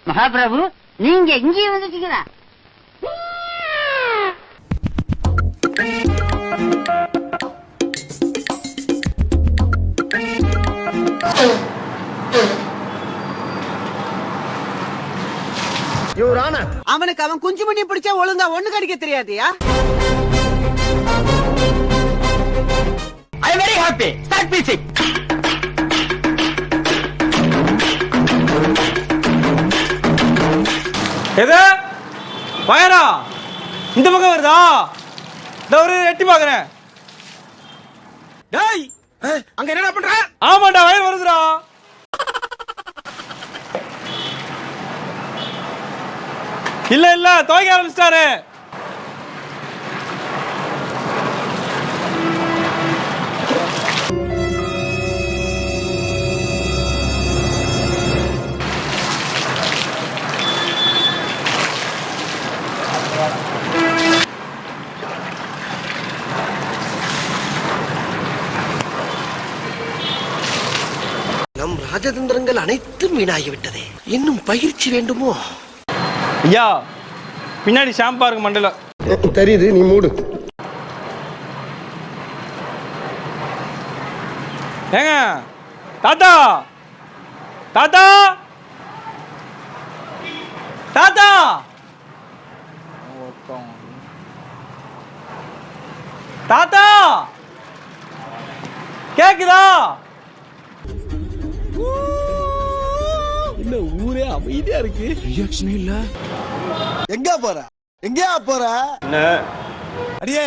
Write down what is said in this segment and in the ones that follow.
மகாபிரபு, நீங்க இங்கே வந்துட்டீங்களா? அவனுக்கு அவன் குஞ்சு மணி பிடிச்சா ஒழுங்கா ஒண்ணு கடிக்க தெரியாதியா? I am very happy. Start music. எது வயரா இந்த பக்கம் வருதா? ஒரு எட்டி பாக்குறேன். டேய், அங்க என்னடா பண்ற? ஆமாண்டா, வயர் வருதுடா. இல்ல இல்ல, துவைக்க ஆரம்பிச்சிட்டாரு. நம் ராஜதந்திரங்கள் அனைத்தும் வீணாகிவிட்டதே. இன்னும் பயிற்சி வேண்டுமோ? ஐயா, பின்னாடி ஷாம்பா இருக்கு மண்டல. தெரியுது, நீ மூடு. ஏங்க தாத்தா, தாத்தா, தாத்தா, தாத்தா, கேக்குதா? இல்ல, ஊரே அமைதியா இருக்கு. ரியாக்ஷன் இல்ல. எங்க போற? எங்கயா போற? என்ன அடியே,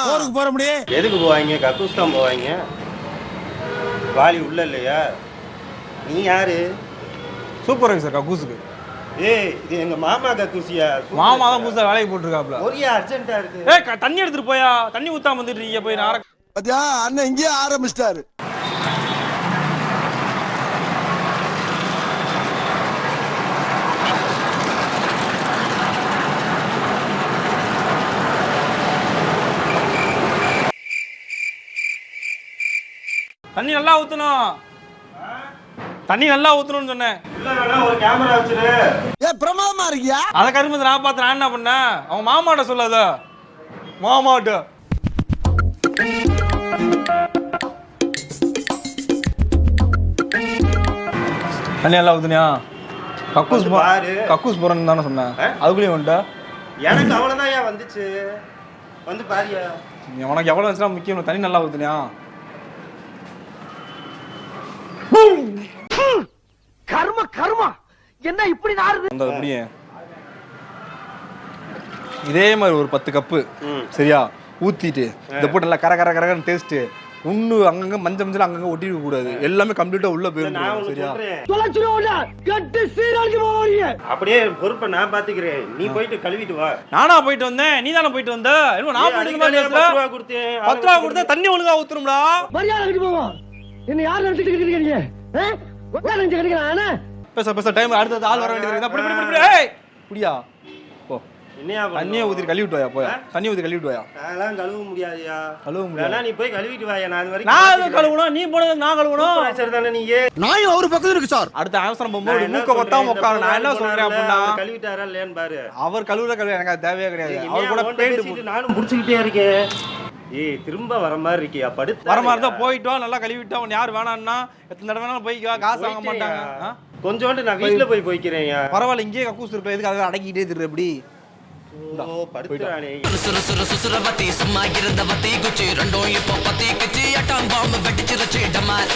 போருக்கு போற முடியே. எதுக்கு போவாங்க? கக்கூஸ் தான் போவாங்க. வாலி உள்ள இல்லையா? நீ யாரு? சூப்பர் இருக்கு சார் கக்கூசுக்கு. ஏய், இது எங்க மாமா கக்கூசியா? மாமா தான் புதுசா வேலைக்கு போட்டுருக்காப்ல. ஒரே அர்ஜென்ட்டா இருக்கு. ஏய், தண்ணி எடுத்துட்டு போயா. தண்ணி ஊத்தாம வந்துட்டு நீங்க போய் நார. பாத்தியா, அண்ணன் இங்கேயே ஆரம்பிச்சிட்டாரு. தண்ணி நல்லா ஊத்தணும். தண்ணி நல்லா ஊத்தணும்னு சொன்னேன். இல்ல வேணா ஒரு கேமரா வச்சிரு. ஏ, பிரமாதமா இருக்கியா? அத கருமத்தை நான் பார்த்து நான் என்ன பண்ணேன்? அவங்க மாமாட்ட சொல்லாத. மாமாட்ட தண்ணி நல்லா ஊத்துனியா? கக்கூஸ் பாரு. கக்கூஸ் போறேன்னு தானே சொன்னேன். அதுக்குள்ளேயும் வந்துட்டா. எனக்கு அவ்வளவுதான் ஏன் வந்துச்சு. வந்து பாரியா. உனக்கு எவ்வளவு வந்துச்சுன்னா முக்கியம். தண்ணி நல்லா ஊத்துனியா? கர்ம கர்மா என்ன இப்படி நாறுது? அந்த அப்படியே இதே மாதிரி ஒரு 10 கப்பு சரியா ஊத்திட்டு இத போட்டு நல்லா கர கர கரன்னு டேஸ்ட். உண்ணு அங்கங்க மஞ்சள் மஞ்சள் அங்கங்க ஒட்டிக்க கூடாது. எல்லாமே கம்ப்ளீட்டா உள்ள போயிடும். சரியா? அப்படியே பொறுப்பை நான் பாத்துக்கிறேன். நீ போயிட்டு கழுவிட்டு வா. நானா போயிட்டு வந்தேன்? நீ தானே போயிட்டு வந்த? என்ன நான் போயிட்டு மாதிரி பேசுற? 10 ரூபா கொடுத்தேன். 10 ரூபா கொடுத்தா தண்ணி ஒழுங்கா ஊத்துறோம்டா. மரியாதை கட்டி போவோம். என்ன யார் நினைச்சிட்டு இருக்கீங்க? பேச பேச டைம் அடுத்த ஆள் வர வேண்டியது. அப்படி அப்படி அப்படி. ஏய் புடியா போ. என்னையா தண்ணியை ஊத்தி கழுவிட்டு வாயா. போயா தண்ணி ஊத்தி கழுவிட்டு வாயா. நான்லாம் கழுவ முடியாதுயா. கழுவ முடியாது. நீ போய் கழுவிட்டு வாயா. நான் அது வரைக்கும் நான் கழுவணும். நீ போனது நான் கழுவணும். சரி தானே நீ? நாயும் ஒரு பக்கம் இருக்கு சார். அடுத்த அவசரம் போகும்போது மூக்க கொத்தாம உட்காரு. நான் என்ன சொல்றேன் அப்படின்னா கழுவிட்டாரா இல்லையான்னு பாரு. அவர் கழுவுற கழுவு எனக்கு அது தேவையே கிடையாது. அவர் கூட பெயிண்ட் நானும் முடிச்சுக்கிட்டே இருக்கேன். ஏய், திரும்ப வர மாதிரி இருக்கியா? படுத்து வர மாதிரி தான் போயிட்டோம். நல்லா கழுவிட்டோம். அவன் யார் வேணான்னா எத்தனை தடவை வேணாலும் போய்க்கா. காசு வாங்க மாட்டாங்க. கொஞ்சோண்டு நான் வீட்டுல போய் போய்க்கிறேன். பரவாயில்ல, இங்கேயே கக்கூஸ் இருப்பேன். எதுக்கு அதை அடக்கிட்டே திரு எப்படி? படுத்துறானே. சுசுரவத்தி சும்மா இருந்தவத்தி குச்சி ரெண்டும் இப்போ பத்தி கிச்சி அட்டாம் பாம்பு வெட்டிச்சிருச்சு டமால்.